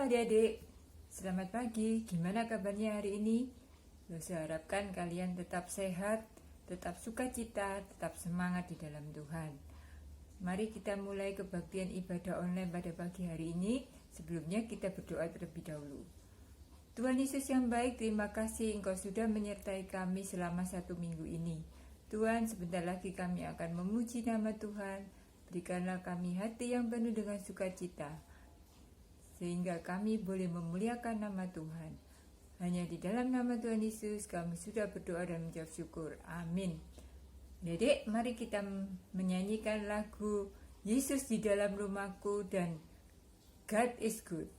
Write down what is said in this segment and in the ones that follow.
Halo adik-adik, selamat pagi. Gimana kabarnya hari ini? Saya harapkan kalian tetap sehat, tetap sukacita, tetap semangat di dalam Tuhan. Mari kita mulai kebaktian ibadah online pada pagi hari ini. Sebelumnya kita berdoa terlebih dahulu. Tuhan Yesus yang baik, terima kasih Engkau sudah menyertai kami selama 1 minggu ini. Tuhan, sebentar lagi kami akan memuji nama Tuhan. Berikanlah kami hati yang penuh dengan sukacita, sehingga kami boleh memuliakan nama Tuhan. Hanya di dalam nama Tuhan Yesus kami sudah berdoa dan mengucap syukur. Amin. Dedek, mari kita menyanyikan lagu Yesus di dalam rumahku dan God is good.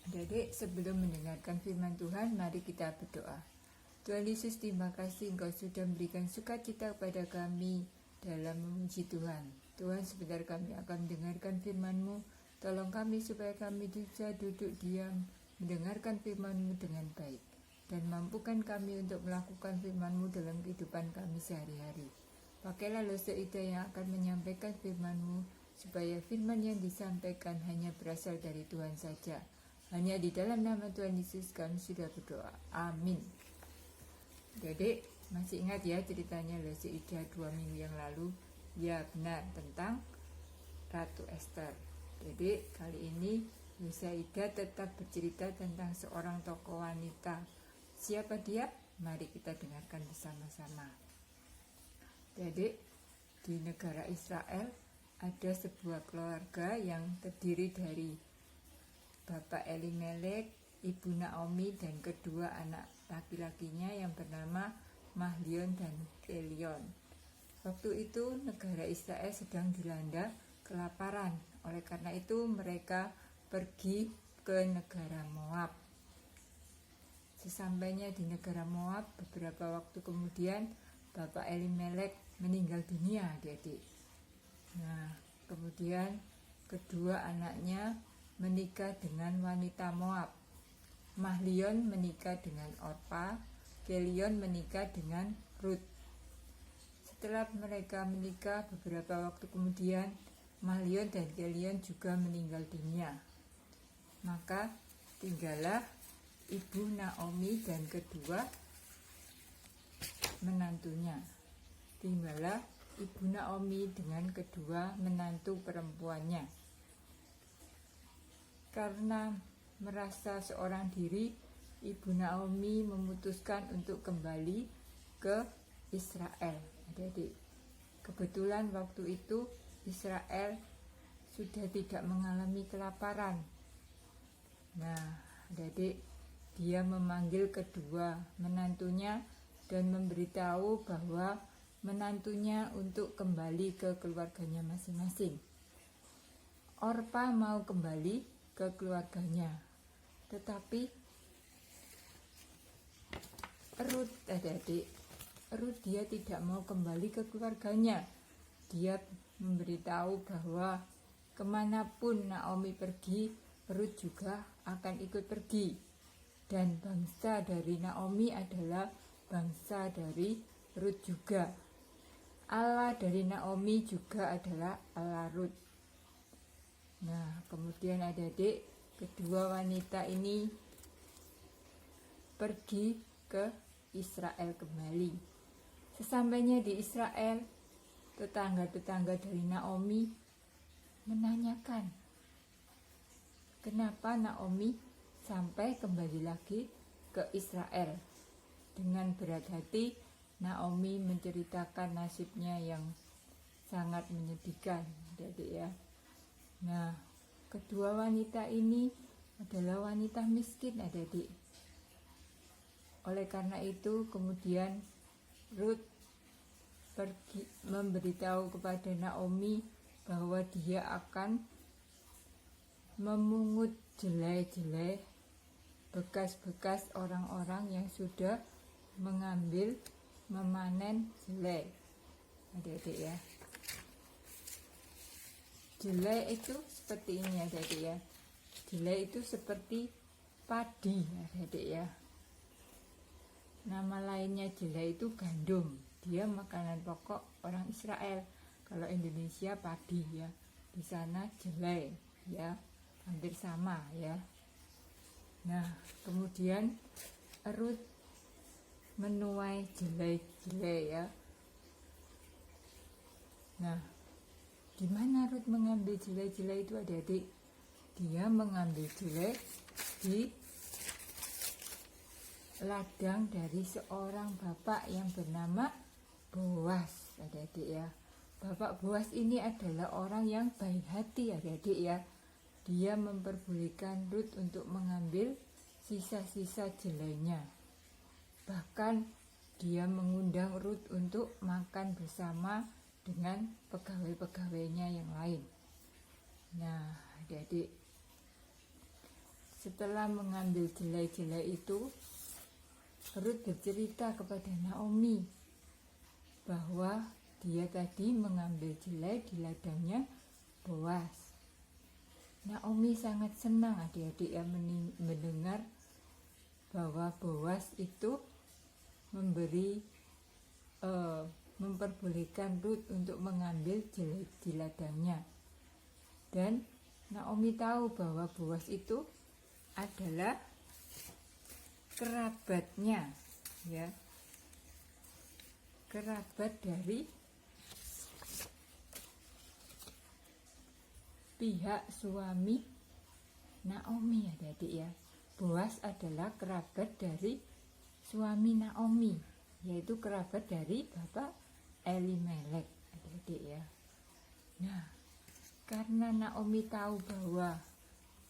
Adik-adik, sebelum mendengarkan firman Tuhan, mari kita berdoa. Tuhan Yesus, terima kasih Engkau sudah memberikan sukacita kepada kami dalam memuji Tuhan. Tuhan, sebentar kami akan mendengarkan firman-Mu. Tolong kami supaya kami bisa duduk diam, mendengarkan firman-Mu dengan baik. Dan mampukan kami untuk melakukan firman-Mu dalam kehidupan kami sehari-hari. Pakailah Lose Ida yang akan menyampaikan firman-Mu, supaya firman yang disampaikan hanya berasal dari Tuhan saja. Hanya di dalam nama Tuhan Yesus kami sudah berdoa. Amin. Jadi masih ingat ya ceritanya Lose Ida 2 minggu yang lalu? Ya benar, tentang Ratu Esther. Jadi kali ini Lose Ida tetap bercerita tentang seorang tokoh wanita. Siapa dia? Mari kita dengarkan bersama-sama. Jadi di negara Israel ada sebuah keluarga yang terdiri dari Bapak Elimelek, ibu Naomi dan kedua anak laki-lakinya yang bernama Mahlion dan Kelion. Waktu itu negara Israel sedang dilanda kelaparan. Oleh karena itu mereka pergi ke negara Moab. Sesampainya di negara Moab, beberapa waktu kemudian Bapak Elimelek meninggal dunia, adik-adik. Nah, kemudian kedua anaknya menikah dengan wanita Moab. Mahlion menikah dengan Orpa, Kelion menikah dengan Rut. Setelah mereka menikah, beberapa waktu kemudian Mahlion dan Kelion juga meninggal dunia. Maka tinggallah ibu Naomi dan kedua menantunya. Tinggallah ibu Naomi dengan kedua menantu perempuannya. Karena merasa seorang diri, ibu Naomi memutuskan untuk kembali ke Israel. Adik-adik, kebetulan waktu itu Israel sudah tidak mengalami kelaparan. Nah, adik-adik, dia memanggil kedua menantunya dan memberitahu bahwa menantunya untuk kembali ke keluarganya masing-masing. Orpa mau kembali ke keluarganya, tetapi Rut, adik-adik, Rut dia tidak mau kembali ke keluarganya. Dia memberitahu bahwa kemanapun Naomi pergi, Rut juga akan ikut pergi. Dan bangsa dari Naomi adalah bangsa dari Rut juga. Allah dari Naomi juga adalah Allah Rut. Nah, kemudian adik-adik, kedua wanita ini pergi ke Israel kembali. Sesampainya di Israel, tetangga-tetangga dari Naomi menanyakan, kenapa Naomi sampai kembali lagi ke Israel. Dengan berat hati, Naomi menceritakan nasibnya yang sangat menyedihkan, adik-adik ya. Nah, kedua wanita ini adalah wanita miskin, adik-adik. Oleh karena itu, kemudian Rut pergi memberitahu kepada Naomi bahwa dia akan memungut jelai-jelai bekas-bekas orang-orang yang sudah memanen jelai, adik-adik ya. Jelai itu seperti ini, adik-adik ya. Jelai itu seperti padi, adik-adik ya. Nama lainnya jelai itu gandum. Dia makanan pokok orang Israel. Kalau Indonesia padi ya. Di sana jelai ya. Hampir sama ya. Nah, kemudian Rut menuai jelai-jelai ya. Nah, di mana Rut mengambil jelai-jelai itu, adik-adik? Dia mengambil jelai di ladang dari seorang bapak yang bernama Boas, adik-adik ya. Bapak Boas ini adalah orang yang baik hati, adik-adik ya. Dia memperbolehkan Rut untuk mengambil sisa-sisa jelainya. Bahkan dia mengundang Rut untuk makan bersama dengan pegawai-pegawainya yang lain. Nah, adik-adik, setelah mengambil jelai-jelai itu, Rut bercerita kepada Naomi bahwa dia tadi mengambil jelai di ladangnya Boas. Naomi sangat senang, adik-adik ya, mendengar bahwa Boas itu memperbolehkan Rut untuk mengambil jelai di ladangnya. Dan Naomi tahu bahwa Boas itu adalah kerabatnya ya. Kerabat dari pihak suami Naomi, adik-adik ya. Boas adalah kerabat dari suami Naomi, yaitu kerabat dari Bapak Elimelek, adik-adik ya. Nah, karena Naomi tahu bahwa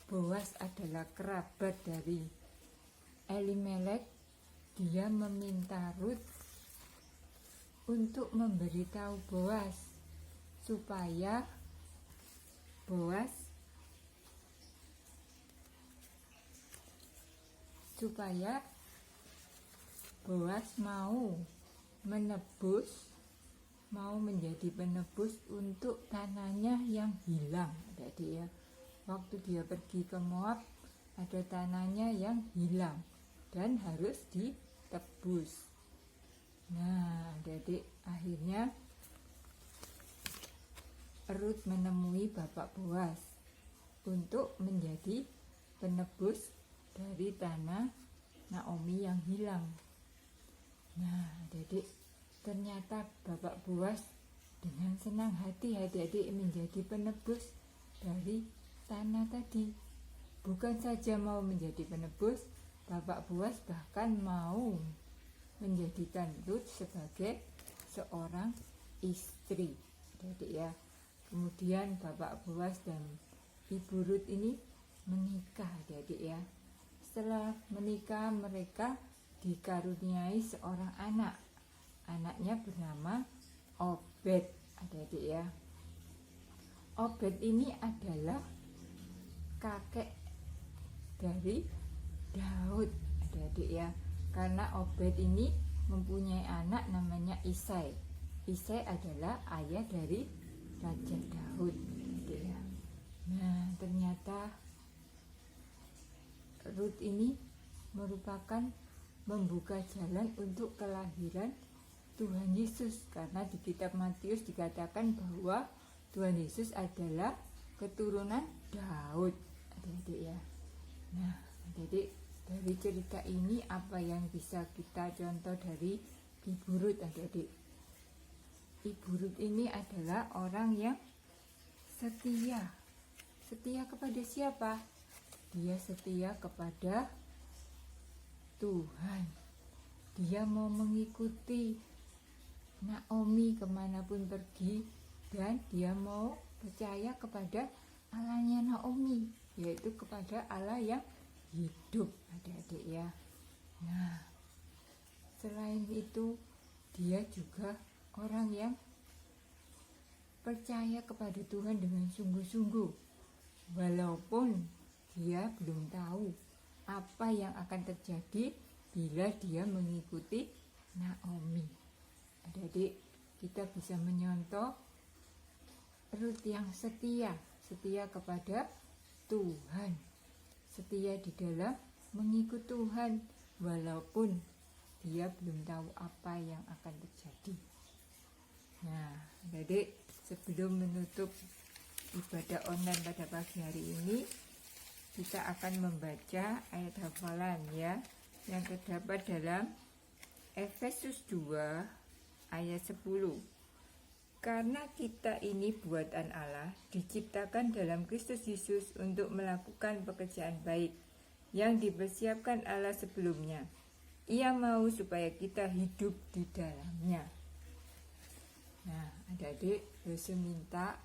Boas adalah kerabat dari Elimelek, dia meminta Rut untuk memberitahu Boas supaya Boas mau menjadi penebus untuk tanahnya yang hilang. Jadi waktu dia pergi ke Moab, ada tanahnya yang hilang dan harus ditebus. Nah, jadi akhirnya Rut menemui Bapak Boas untuk menjadi penebus dari tanah Naomi yang hilang. Nah, jadi ternyata Bapak Boas dengan senang hati adik-adik menjadi penebus dari tanah tadi. Bukan saja mau menjadi penebus, Bapak Boas bahkan mau menjadikan Rut sebagai seorang istri. Jadi kemudian Bapak Boas dan Ibu Rut ini menikah, adik-adik ya. Setelah menikah mereka dikaruniai seorang anak. Anaknya bernama Obed, adik-adik ya. Obed ini adalah kakek dari Daud, adik-adik ya. Karena Obed ini mempunyai anak namanya Isai. Isai adalah ayah dari Raja Daud, adik-adik ya. Nah, ternyata Rut ini merupakan membuka jalan untuk kelahiran Tuhan Yesus, karena di kitab Matius dikatakan bahwa Tuhan Yesus adalah keturunan Daud, adik-adik ya. Nah, jadi dari cerita ini apa yang bisa kita contoh dari Ibu Rut, adik-adik? Ibu Rut ini adalah orang yang setia. Setia kepada siapa? Dia setia kepada Tuhan. Dia mau mengikuti Naomi kemanapun pergi, dan dia mau percaya kepada Allahnya Naomi, yaitu kepada Allah yang hidup, adik-adik ya. Nah, selain itu dia juga orang yang percaya kepada Tuhan dengan sungguh-sungguh, walaupun dia belum tahu apa yang akan terjadi bila dia mengikuti Naomi. Adik-adik, kita bisa menyontoh Rut yang setia kepada Tuhan, setia di dalam mengikut Tuhan walaupun dia belum tahu apa yang akan terjadi. Nah, adik-adik, sebelum menutup ibadah online pada pagi hari ini, kita akan membaca ayat hafalan ya, yang terdapat dalam Efesus 2 ayat 10. Karena kita ini buatan Allah, diciptakan dalam Kristus Yesus untuk melakukan pekerjaan baik yang dipersiapkan Allah sebelumnya. Ia mau supaya kita hidup di dalamnya. Nah, adik-adik, Rosa minta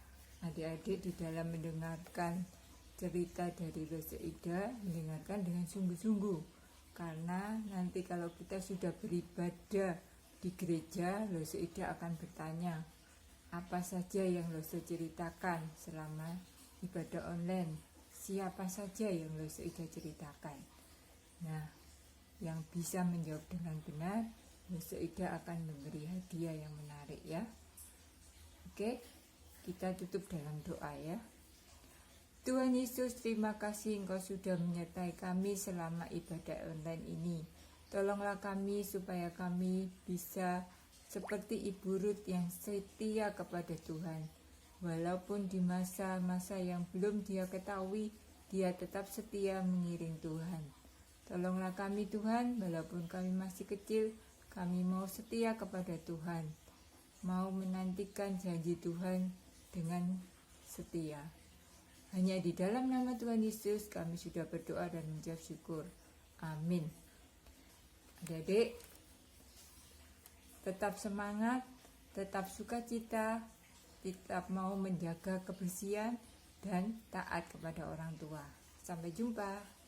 adik-adik di dalam mendengarkan cerita dari Rosa Ida, mendengarkan dengan sungguh-sungguh. Karena nanti kalau kita sudah beribadah di gereja, Rosa Ida akan bertanya apa saja yang Rosa ceritakan selama ibadah online, siapa saja yang Rosa Ida ceritakan. Nah, yang bisa menjawab dengan benar, Rosa Ida akan memberi hadiah yang menarik ya. Oke, kita tutup dalam doa ya. Tuhan Yesus, terima kasih Engkau sudah menyertai kami selama ibadah online ini. Tolonglah kami supaya kami bisa seperti Ibu Rut yang setia kepada Tuhan. Walaupun di masa-masa yang belum dia ketahui, dia tetap setia mengiring Tuhan. Tolonglah kami Tuhan, walaupun kami masih kecil, kami mau setia kepada Tuhan. Mau menantikan janji Tuhan dengan setia. Hanya di dalam nama Tuhan Yesus kami sudah berdoa dan mengucap syukur. Amin. Adik-adik, tetap semangat, tetap sukacita, tetap mau menjaga kebersihan dan taat kepada orang tua. Sampai jumpa.